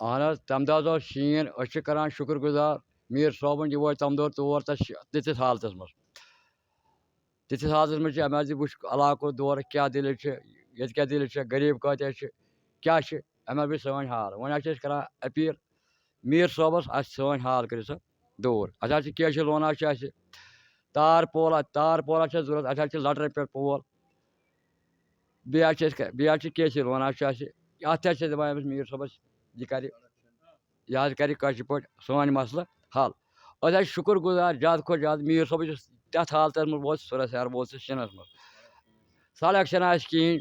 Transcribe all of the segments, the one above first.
اہن حظ تمہِ دۄہ حظ اوس شیٖن أسۍ چھِ کران شُکر گُزار میٖر صٲبُن یہِ وٲتۍ تمہِ دۄہ تور تِتھِس حالتس منٛز چھِ اَمہِ حظ یہِ وٕچھ علاقُک دورٕ کیٛاہ دٔلیٖل چھِ ییٚتہِ کیٛاہ دٔلیٖل چھِ غریٖب کۭتیاہ چھِ کیٛاہ چھِ اَمہِ حظ وٕچھ سٲنۍ حال وۄنۍ حظ چھِ أسۍ کران أپیٖل میٖر صٲبَس اَسہِ سٲنۍ حال کٔرِو سا دوٗر اَسہِ حظ چھِ کیشی لون حظ چھِ اَسہِ تار پول حظ چھِ ضوٚرَتھ اَسہِ حظ چھِ لَٹرِ پٮ۪ٹھ پول بیٚیہِ حظ چھِ کے سی لون حظ چھُ اَسہِ اَتھ تہِ حظ چھِ دَپان أمِس میٖر صٲبَس یہِ حظ کَرِ کٲشِر پٲٹھۍ سٲنۍ مسلہٕ حل أسۍ حظ چھِ شُکر گُزار زیادٕ کھۄتہٕ زیادٕ میٖر صٲبٕچ یُس تَتھ حالتَس منٛز ووت سُرہ سیار ووت سُہ شِنَس منٛز سڑک چھَنہٕ اَسہِ کِہیٖنۍ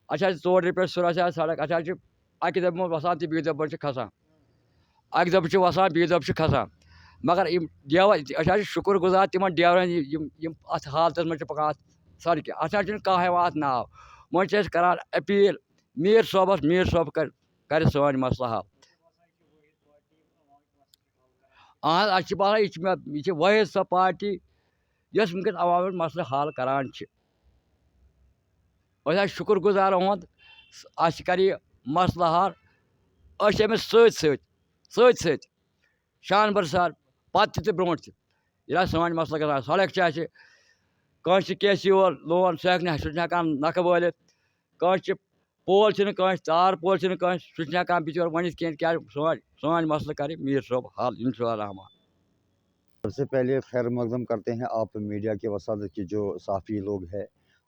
اَسہِ حظ 4 رۄپیہِ سُرہ سیار سڑک اَسہِ حظ چھِ اَکہِ دۄبہِ منٛز وَسان تہٕ بیٚیہِ دۄبہِ منٛز چھِ کھسان اَکہِ دۄبہِ چھِ وَسان بیٚیہِ دۄبہِ چھِ کھسان مگر یِم ڈیوَر أسۍ حظ چھِ شُکر گُزار تِمن ڈیورَن یِم اَتھ حالتَس منٛز چھِ پَکان اَتھ سڑکہِ اَتھ حظ چھِنہٕ کانٛہہ ہٮ۪وان اَتھ ناو وۄنۍ چھِ أسۍ کَران أپیٖل میٖر صٲب کَرِ سٲنۍ مسلہٕ حل اہن حظ اَسہِ چھِ باسان یہِ چھِ وٲحد سۄ پارٹی یۄس وٕنکٮ۪س عوامُک مسلہٕ حل کران چھِ أسۍ حظ چھِ شُکر گُزار یِہُنٛد اَسہِ کَرِ یہِ مسلہٕ حل أسۍ چھِ أمِس سۭتۍ شانبر سر پَتہٕ تہِ تہٕ برونٛٹھ تہِ ییٚلہِ حظ سٲنۍ مسلہٕ گژھان سڑک چھِ اَسہِ کٲنٛسہِ چھِ کے سی وول لون سُہ چھُنہٕ ہٮ۪کان نکھٕ وٲلِتھ کٲنٛسہِ چھِ پول چھِنہٕ کٲنٛسہِ تار پول چھِنہٕ کٲنٛسہِ سُہ چھِنہٕ ہٮ۪کان بِچور ؤنِتھ کِہیٖنۍ کیٛازِ سٲنۍ مسلہٕ کَرِ میٖر صٲب حل اِنشاء اللہ رحمان سب سے پہلے خیر مقدم کرتے ہیں آپ میڈیا کے وسادت کے جو صحافی لوگ ہیں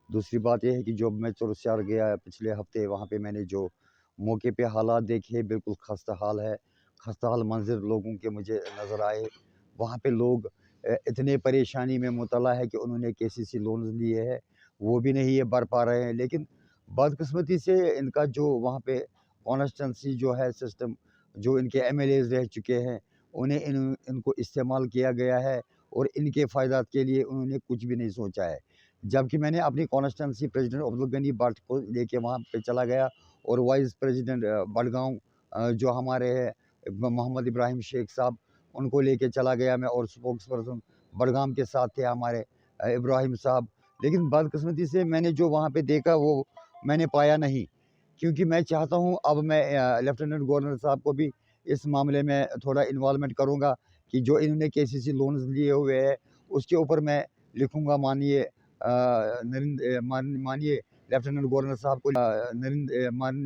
دوسری بات یہ ہے کہ جو میں سرہ گیا پچھلے ہفتے وہاں پہ میں نے جو موقع پہ حالات دیکھے بالکل خستہ حال ہے خستہ حال منظر لوگوں کے مجھے نظر آئے وہاں پہ لوگ اتنے پریشانی میں مبتلا ہے کہ انہوں نے KCC لونز لیے ہیں وہ بھی نہیں یہ بھر پا رہے ہیں لیکن بدقسمتی سے ان کا جو وہاں پہ کانسٹیٹنسی جو ہے سسٹم جو ان کے MLAs رہ چکے ہیں انہیں ان کو استعمال کیا گیا ہے اور ان کے فائدات کے لیے انہوں نے کچھ بھی نہیں سوچا ہے جبکہ میں نے اپنی کانسٹیٹنسی پریزیڈنٹ عبدالغنی بٹ کو لے کے وہاں پہ چلا گیا اور وائس پریزیڈنٹ بڈگاؤں جو ہمارے ہیں محمد ابراہیم شیخ صاحب ان کو لے کے چلا گیا میں اور سپوکس پرسن بڈگام کے ساتھ تھے ہمارے ابراہیم صاحب لیکن بدقسمتی سے میں نے جو وہاں پہ دیکھا وہ میں نے پایا نہیں کیونکہ میں چاہتا ہوں اب میں لیفٹیننٹ گورنر صاحب کو بھی اس معاملے میں تھوڑا انوالومنٹ کروں گا کہ جو انہوں نے KCC لونز لیے ہوئے ہیں اس کے اوپر میں لکھوں گا مانیے لیفٹیننٹ گورنر صاحب کو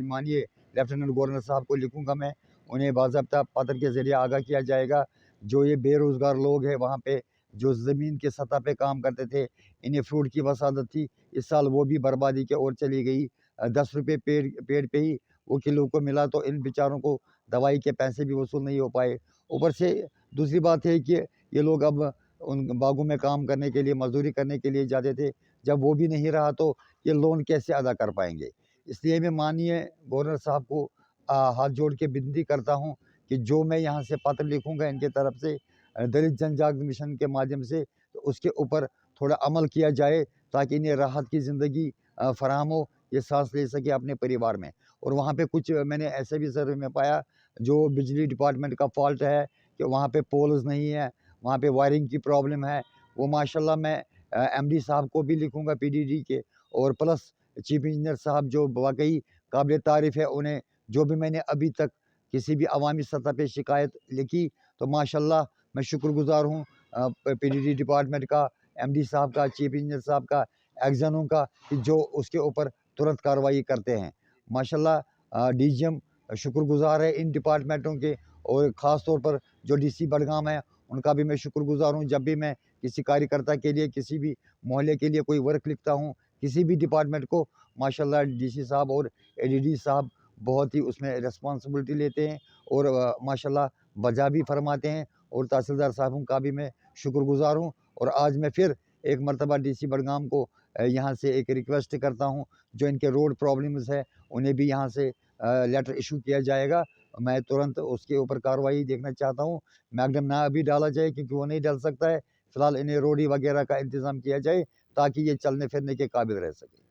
مانیے لیفٹیننٹ گورنر صاحب کو لکھوں گا میں انہیں باضابطہ پتر کے ذریعے آگاہ کیا جائے گا جو یہ بے روزگار لوگ ہیں وہاں پہ جو زمین کے سطح پہ کام کرتے تھے انہیں فروٹ کی وسادت تھی اس سال وہ بھی بربادی کے اور چلی گئی 10 روپے پیڑ پہ ہی وہ کلو کو ملا تو ان بیچاروں کو دوائی کے پیسے بھی وصول نہیں ہو پائے اوپر سے دوسری بات ہے کہ یہ لوگ اب ان باغوں میں کام کرنے کے لیے مزدوری کرنے کے لیے جاتے تھے جب وہ بھی نہیں رہا تو یہ لون کیسے ادا کر پائیں گے اس لیے میں مانیے گورنر صاحب کو ہاتھ جوڑ کے بنتی کرتا ہوں کہ جو میں یہاں سے پتر لکھوں گا ان کے طرف سے دلت جن جاگرن مشن کے مادھیم سے تو اس کے اوپر تھوڑا عمل کیا جائے تاکہ انہیں راحت کی زندگی فراہم ہو یہ سانس لے سکے اپنے پریوار میں اور وہاں پہ کچھ میں نے ایسے بھی سروے میں پایا جو بجلی ڈپارٹمنٹ کا فالٹ ہے کہ وہاں پہ پولز نہیں ہے وہاں پہ وائرنگ کی پرابلم ہے وہ ماشاءاللہ میں MD صاحب کو بھی لکھوں گا PDD کے اور پلس چیف انجینئر صاحب جو واقعی قابل تعریف ہے انہیں جو بھی میں نے ابھی تک کسی بھی عوامی سطح پہ شکایت لکھی تو ماشاءاللہ میں شکر گزار ہوں PDD ڈپارٹمنٹ کا MD صاحب کا چیف انجینئر صاحب کا ایگزانوں کا کہ جو اس کے اوپر ترنت کارروائی کرتے ہیں ماشاءاللہ DGM شکر گزار ہے ان ڈپارٹمنٹوں کے اور خاص طور پر جو DC بڈگام ہے ان کا بھی میں شکر گزار ہوں جب بھی میں کسی کاریہ کرتا کے لیے کسی بھی محلے کے لیے کوئی ورک لکھتا ہوں کسی بھی ڈپارٹمنٹ کو ماشاءاللہ DC صاحب اور ADD صاحب بہت ہی اس میں ریسپانسبلٹی لیتے ہیں اور ماشاءاللہ بجا بھی فرماتے ہیں اور تحصیلدار صاحبوں کا بھی میں شکر گزار ہوں اور آج میں پھر ایک مرتبہ DC بڈگام کو یہاں سے ایک ریکویسٹ کرتا ہوں جو ان کے روڈ پرابلمز ہے انہیں بھی یہاں سے لیٹر ایشو کیا جائے گا میں ترنت اس کے اوپر کارروائی دیکھنا چاہتا ہوں میگڈم نہ ابھی ڈالا جائے کیونکہ وہ نہیں ڈال سکتا ہے فی الحال انہیں روڈی وغیرہ کا انتظام کیا جائے تاکہ یہ چلنے پھرنے کے قابل رہ سکے